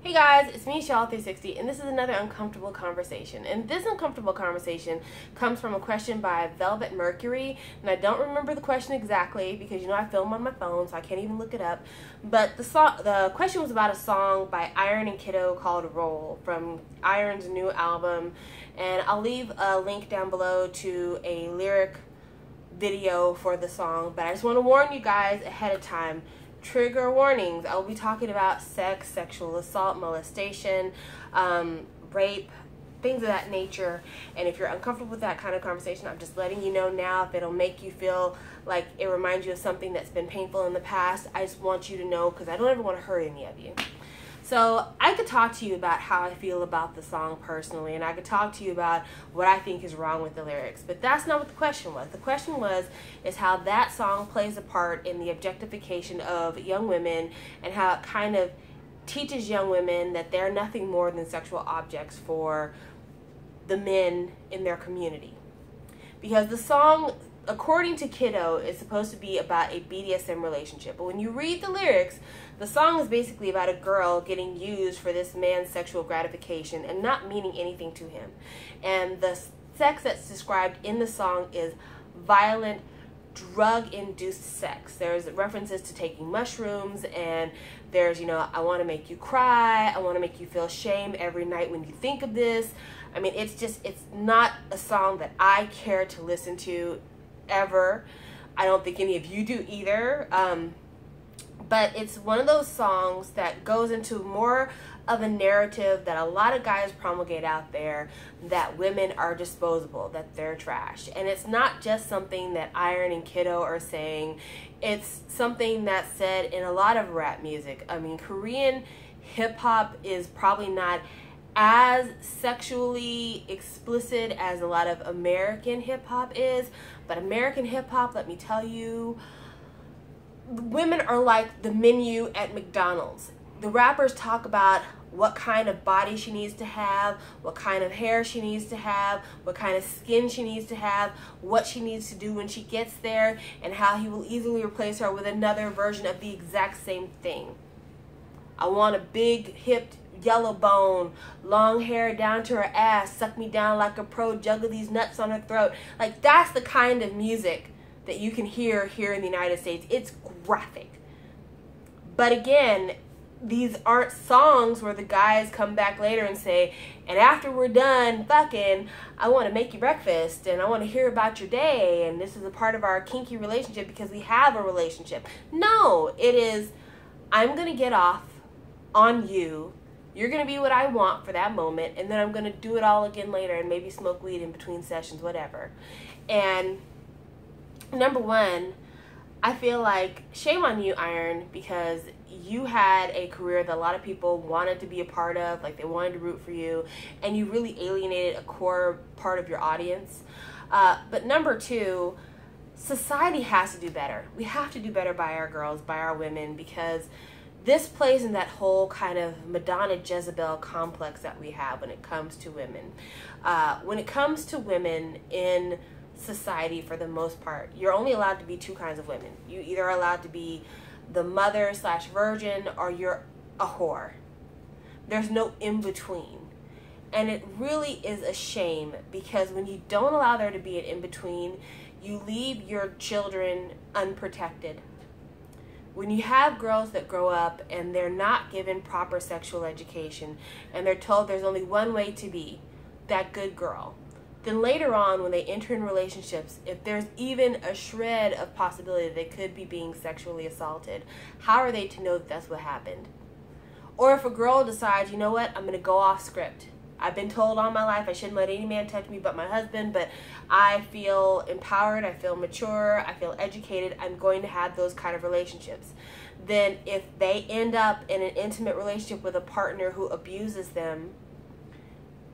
Hey guys, it's me, Shaw360, and this is another uncomfortable conversation. And this uncomfortable conversation comes from a question by Velvet Mercury, and I don't remember the question exactly because you know I film on my phone, so I can't even look it up. But the question was about a song by Iron and Kiddo called "Roll" from Iron's new album, and I'll leave a link down below to a lyric video for the song. But I just want to warn you guys ahead of time. Trigger warnings. I will be talking about sex, sexual assault, molestation, rape, things of that nature. And if you're uncomfortable with that kind of conversation, I'm just letting you know now. If it'll make you feel like it reminds you of something that's been painful in the past, I just want you to know because I don't ever want to hurt any of you. So I could talk to you about how I feel about the song personally, and I could talk to you about what I think is wrong with the lyrics, but that's not what the question was. The question is how that song plays a part in the objectification of young women and how it kind of teaches young women that they're nothing more than sexual objects for the men in their community. Because the song, according to Kiddo, is supposed to be about a BDSM relationship. But when you read the lyrics, the song is basically about a girl getting used for this man's sexual gratification and not meaning anything to him. And the sex that's described in the song is violent, drug-induced sex. There's references to taking mushrooms, and there's, I want to make you cry, I want to make you feel shame every night when you think of this. I mean, it's not a song that I care to listen to ever. I don't think any of you do either. But it's one of those songs that goes into more of a narrative that a lot of guys promulgate out there, that women are disposable, that they're trash. And it's not just something that Iron and Kiddo are saying. It's something that's said in a lot of rap music. I mean, Korean hip-hop is probably not as sexually explicit as a lot of American hip-hop is, but American hip-hop, let me tell you, women are like the menu at McDonald's. The rappers talk about what kind of body she needs to have, what kind of hair she needs to have, what kind of skin she needs to have, what she needs to do when she gets there, and how he will easily replace her with another version of the exact same thing. I want a big, hipped, yellow bone, long hair down to her ass, suck me down like a pro, juggle these nuts on her throat. Like, that's the kind of music that you can hear here in the United States. It's graphic. But again, these aren't songs where the guys come back later and say, and after we're done fucking, I want to make you breakfast and I want to hear about your day and this is a part of our kinky relationship because we have a relationship. No, it is, I'm going to get off on you. You're going to be what I want for that moment, and then I'm going to do it all again later and maybe smoke weed in between sessions, whatever. And number one, I feel like shame on you, Iron, because you had a career that a lot of people wanted to be a part of, like they wanted to root for you, and you really alienated a core part of your audience. But number two, society has to do better. We have to do better by our girls, by our women, because this plays in that whole kind of Madonna Jezebel complex that we have when it comes to women. When it comes to women in society, for the most part, you're only allowed to be two kinds of women. You either are allowed to be the mother / virgin, or you're a whore. There's no in between. And it really is a shame, because when you don't allow there to be an in between, you leave your children unprotected. When you have girls that grow up and they're not given proper sexual education and they're told there's only one way to be that good girl, then later on when they enter in relationships, if there's even a shred of possibility they could be being sexually assaulted, how are they to know that that's what happened? Or if a girl decides, you know what, I'm going to go off script. I've been told all my life I shouldn't let any man touch me but my husband, but I feel empowered, I feel mature, I feel educated, I'm going to have those kind of relationships. Then if they end up in an intimate relationship with a partner who abuses them,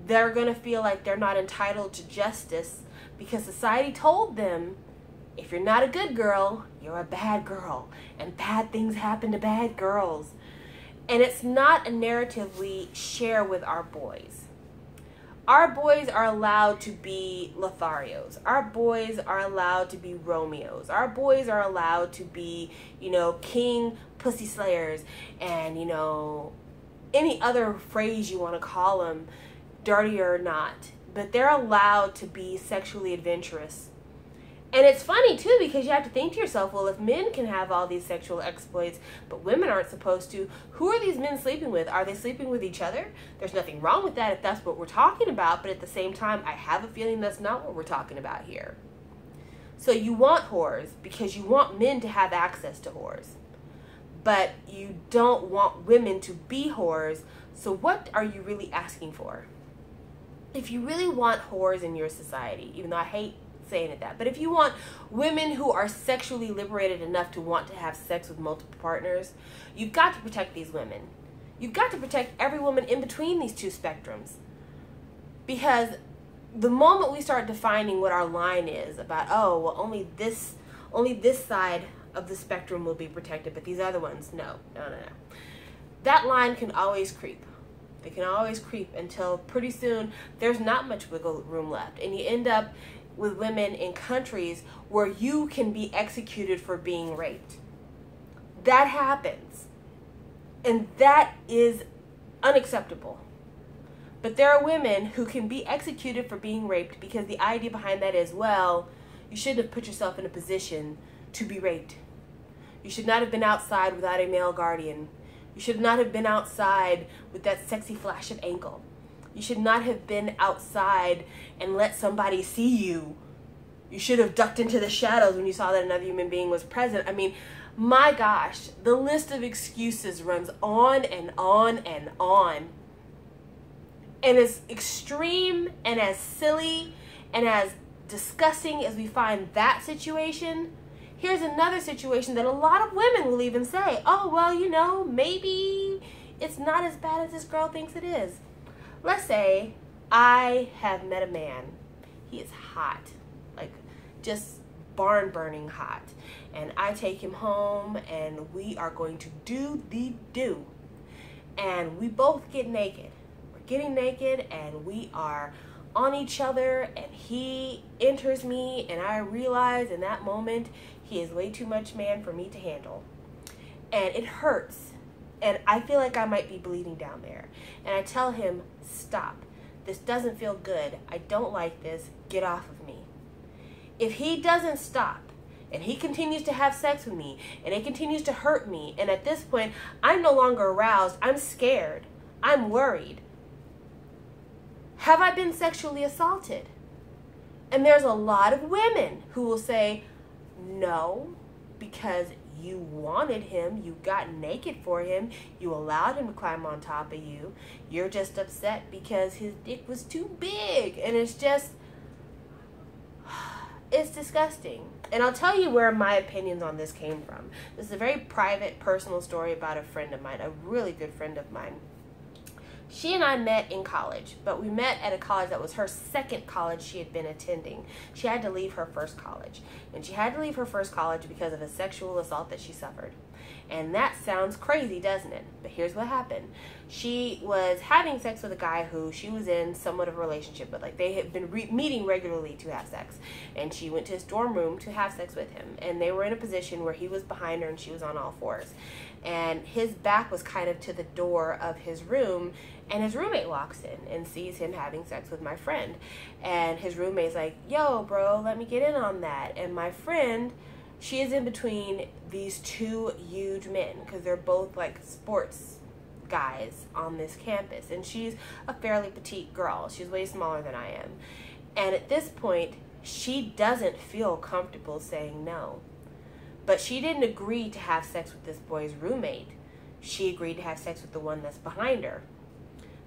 they're going to feel like they're not entitled to justice because society told them, if you're not a good girl, you're a bad girl, and bad things happen to bad girls. And it's not a narrative we share with our boys. Our boys are allowed to be Lotharios. Our boys are allowed to be Romeos. Our boys are allowed to be, king pussy slayers and, any other phrase you want to call them, dirty or not, but they're allowed to be sexually adventurous. And it's funny too, because you have to think to yourself, well, if men can have all these sexual exploits, but women aren't supposed to, who are these men sleeping with? Are they sleeping with each other? There's nothing wrong with that if that's what we're talking about, but at the same time, I have a feeling that's not what we're talking about here. So you want whores because you want men to have access to whores, but you don't want women to be whores. So what are you really asking for? If you really want whores in your society, even though I hate saying it that, but if you want women who are sexually liberated enough to want to have sex with multiple partners, you've got to protect these women. You've got to protect every woman in between these two spectrums, because the moment we start defining what our line is about, oh, well, only this side of the spectrum will be protected, but these other ones, no. That line can always creep. They can always creep until pretty soon there's not much wiggle room left, and you end up with women in countries where you can be executed for being raped. That happens, and that is unacceptable. But there are women who can be executed for being raped because the idea behind that is, well, you shouldn't have put yourself in a position to be raped. You should not have been outside without a male guardian. You should not have been outside with that sexy flash of ankle. You should not have been outside and let somebody see you. You should have ducked into the shadows when you saw that another human being was present. I mean, my gosh, the list of excuses runs on and on and on. And as extreme and as silly and as disgusting as we find that situation, here's another situation that a lot of women will even say, oh, well, you know, maybe it's not as bad as this girl thinks it is. Let's say I have met a man. He is hot, like just barn burning hot. And I take him home and we are going to do the do. And we both get naked. We're getting naked and we are on each other, and he enters me, and I realize in that moment he is way too much man for me to handle. And it hurts. And I feel like I might be bleeding down there. And I tell him, stop. This doesn't feel good. I don't like this. Get off of me. If he doesn't stop, and he continues to have sex with me, and it continues to hurt me, and at this point, I'm no longer aroused. I'm scared. I'm worried. Have I been sexually assaulted? And there's a lot of women who will say, no, because you wanted him, you got naked for him, you allowed him to climb on top of you, you're just upset because his dick was too big. And it's just, it's disgusting. And I'll tell you where my opinions on this came from. This is a very private, personal story about a friend of mine, a really good friend of mine. She and I met in college, but we met at a college that was her second college she had been attending. She had to leave her first college. And she had to leave her first college because of a sexual assault that she suffered. And that sounds crazy, doesn't it? But here's what happened. She was having sex with a guy who she was in somewhat of a relationship with. Like, they had been meeting regularly to have sex. And she went to his dorm room to have sex with him. And they were in a position where he was behind her and she was on all fours. And his back was kind of to the door of his room. And his roommate walks in and sees him having sex with my friend. And his roommate's like, yo, bro, let me get in on that. And my friend, she is in between these two huge men because they're both like sports guys on this campus. And she's a fairly petite girl. She's way smaller than I am. And at this point, she doesn't feel comfortable saying no. But she didn't agree to have sex with this boy's roommate. She agreed to have sex with the one that's behind her.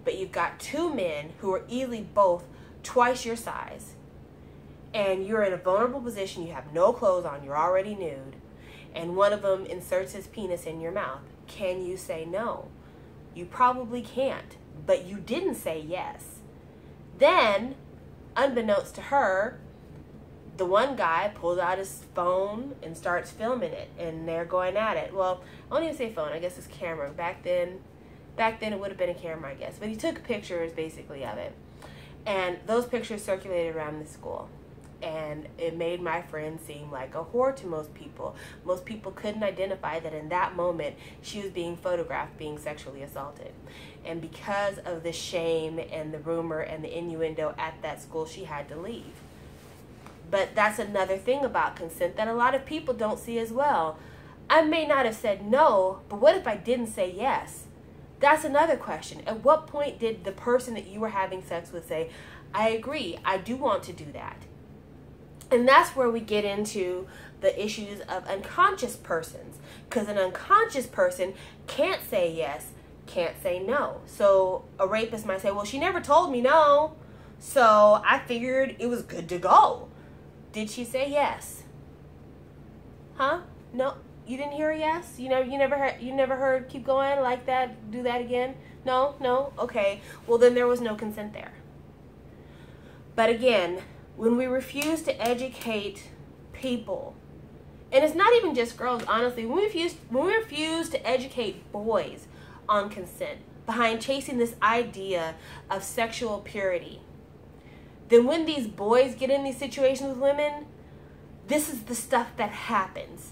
But you've got two men who are easily both twice your size. And you're in a vulnerable position. You have no clothes on. You're already nude. And one of them inserts his penis in your mouth. Can you say no? You probably can't. But you didn't say yes. Then, unbeknownst to her, the one guy pulls out his phone and starts filming it. And they're going at it. Well, I don't even say phone. I guess it's camera. Back then it would have been a camera, I guess. But he took pictures, basically, of it. And those pictures circulated around the school. and it made my friend seem like a whore to most people. Most people couldn't identify that in that moment she was being photographed being sexually assaulted. And because of the shame and the rumor and the innuendo at that school, she had to leave. But that's another thing about consent that a lot of people don't see as well. I may not have said no, but what if I didn't say yes? That's another question. At what point did the person that you were having sex with say, I agree, I do want to do that? And that's where we get into the issues of unconscious persons. Because an unconscious person can't say yes, can't say no. So a rapist might say, well, she never told me no, so I figured it was good to go. Did she say yes? Huh? No. You didn't hear a yes? You never heard keep going like that, do that again? No? Okay. Well, then there was no consent there. But again, when we refuse to educate people, and it's not even just girls, honestly, when we refuse to educate boys on consent behind chasing this idea of sexual purity, then when these boys get in these situations with women, this is the stuff that happens.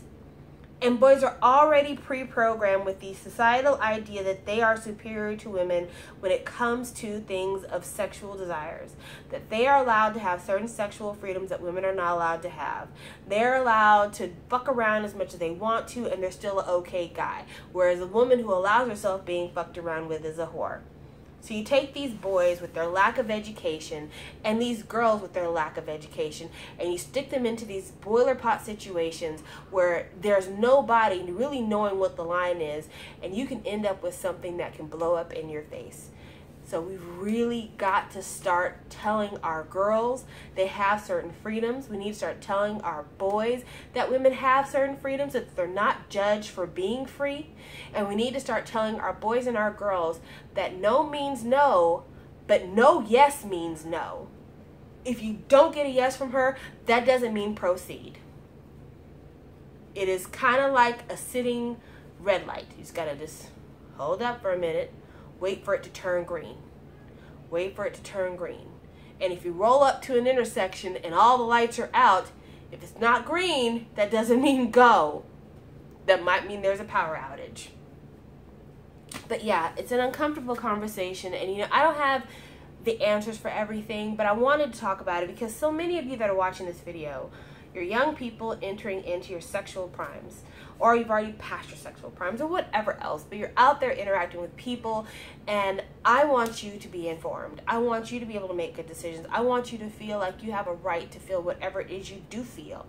And boys are already pre-programmed with the societal idea that they are superior to women when it comes to things of sexual desires. That they are allowed to have certain sexual freedoms that women are not allowed to have. They're allowed to fuck around as much as they want to, and they're still an okay guy. Whereas a woman who allows herself being fucked around with is a whore. So you take these boys with their lack of education and these girls with their lack of education, and you stick them into these boiler pot situations where there's nobody really knowing what the line is, and you can end up with something that can blow up in your face. So we've really got to start telling our girls they have certain freedoms. We need to start telling our boys that women have certain freedoms, that they're not judged for being free. And we need to start telling our boys and our girls that no means no, but no yes means no. If you don't get a yes from her, that doesn't mean proceed. It is kind of like a sitting red light. You just got to just hold up for a minute. Wait for it to turn green. Wait for it to turn green. And if you roll up to an intersection and all the lights are out, if it's not green, that doesn't mean go. That might mean there's a power outage. But yeah, it's an uncomfortable conversation. And I don't have the answers for everything, but I wanted to talk about it because so many of you that are watching this video, you're young people entering into your sexual primes, or you've already passed your sexual primes, or whatever else, but you're out there interacting with people, and I want you to be informed. I want you to be able to make good decisions. I want you to feel like you have a right to feel whatever it is you do feel.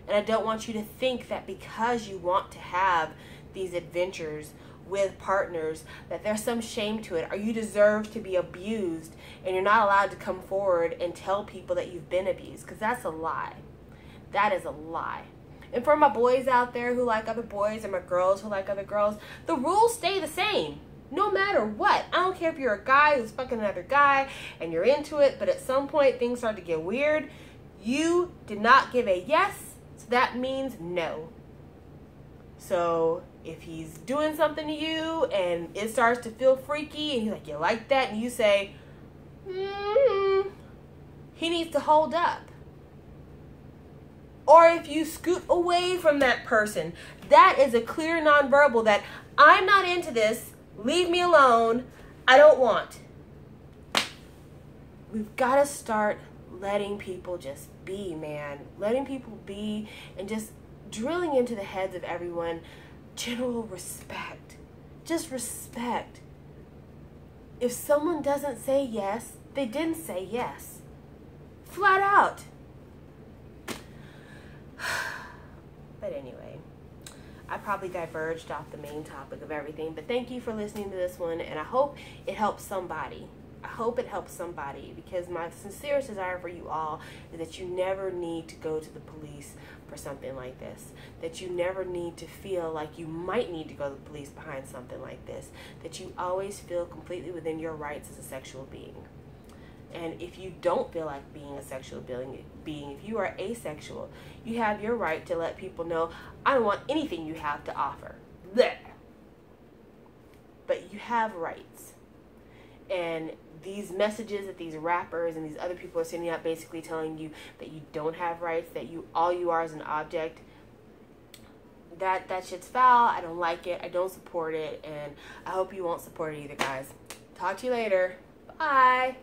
And I don't want you to think that because you want to have these adventures with partners that there's some shame to it, or you deserve to be abused and you're not allowed to come forward and tell people that you've been abused, because that's a lie. That is a lie. And for my boys out there who like other boys and my girls who like other girls, the rules stay the same no matter what. I don't care if you're a guy who's fucking another guy and you're into it, but at some point things start to get weird. You did not give a yes, so that means no. So if he's doing something to you and it starts to feel freaky and he's like, you like that? And you say, he needs to hold up. Or if you scoot away from that person, that is a clear nonverbal that I'm not into this, leave me alone, I don't want. We've got to start letting people just be, man. Letting people be and just drilling into the heads of everyone general respect. Just respect. If someone doesn't say yes, they didn't say yes. Flat out. But anyway, I probably diverged off the main topic of everything, but thank you for listening to this one, and I hope it helps somebody. I hope it helps somebody, because my sincerest desire for you all is that you never need to go to the police for something like this, that you never need to feel like you might need to go to the police behind something like this, that you always feel completely within your rights as a sexual being. And if you don't feel like being a sexual being, if you are asexual, you have your right to let people know, I don't want anything you have to offer. Blech. But you have rights. and these messages that these rappers and these other people are sending out, basically telling you that you don't have rights, that all you are is an object. That shit's foul. I don't like it. I don't support it, and I hope you won't support it either, guys. Talk to you later. Bye.